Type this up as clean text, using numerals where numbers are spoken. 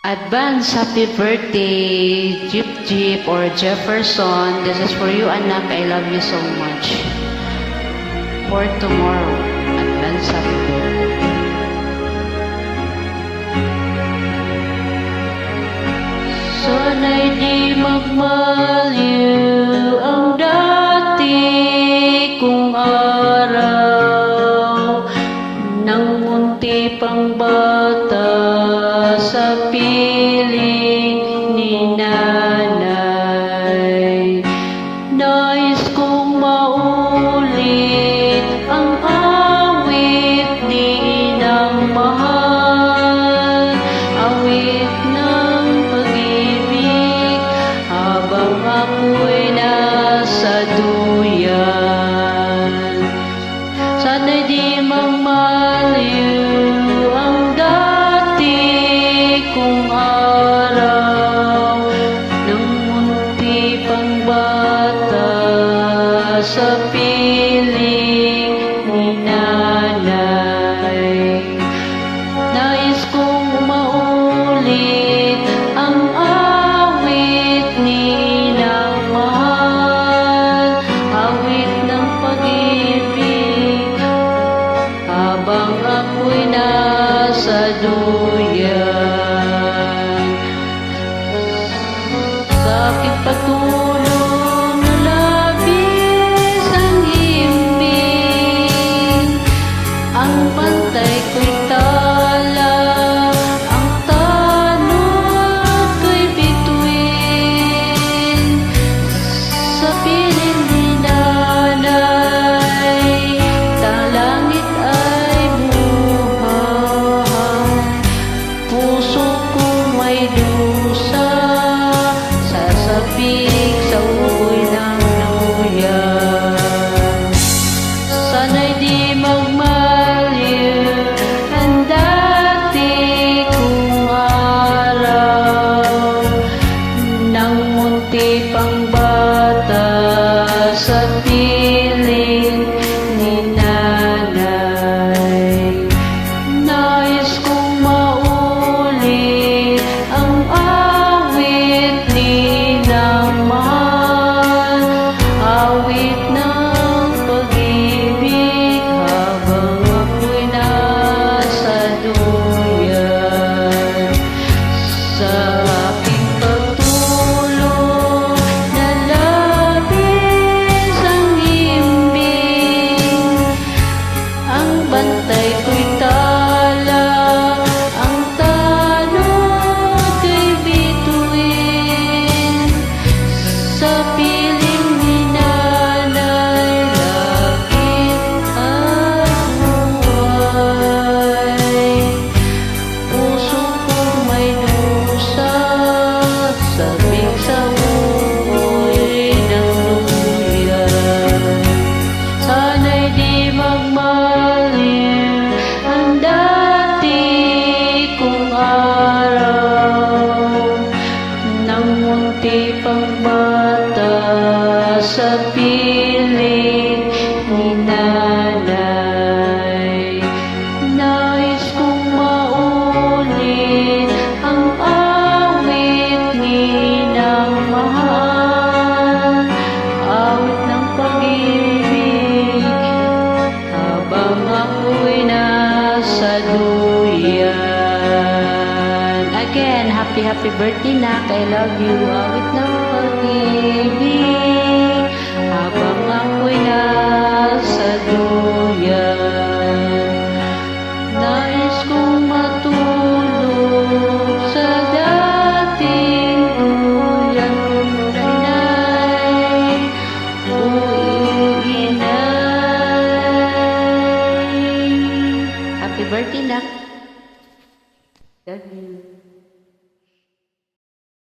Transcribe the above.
Advance happy birthday, Jeep Jeep or Jefferson. This is for you, anak. I love you so much. For tomorrow, advance happy birthday. Sana'y di magmaliw ang dati kong araw nang munti pang bata sa piling ni nanay. Nais kong maulit ang awit di inang mahal, awit ng pag-ibig habang ako'y nasa duyan. Sana'y di magmaliw ang dati kong araw nang munti pang bata sa piling ni nanay. Nais kong maulit ang awit ni inang mahal, awit ng pag-ibig habang ako'y nasa duyan. Sa aking pagtulong na labis ang himbing, ang bantay ko'y tala, ang tanod ko'y bituin. Sa piling ni nanay, talangit ay buhay. Puso ko may dusa, sasapik sa ugoy ng luyan. Sana'y di magmaliw ang dati kong araw nang munti pang bata sa piling ni nanay. Nais kong maulit ang awit ni inang mahal, awit ng pag-ibig habang ako'y nasa duyan. Sa aking pagtulong na labis ang himbing, ang bantay ko'y tala, ang tanod ko'y bituin. Sa piling ni nanay, langit at buhay. Puso ko may dusa, sabik sa ugoy ng luyan. Sana'y di magmaliw ang dati kong araw nang munti pang bata sa piling ni nanay. Nais kong maulit ang awit ni inang mahal, awit ng pag-ibig habang ako'y nasa duyan. Again, happy birthday, nak. I love you. Awit ng pag-ibig habang ako'y nasa duyan. Nais kong matulog sa dating duyan kong inay, o inay. Happy birthday, nak. Love you.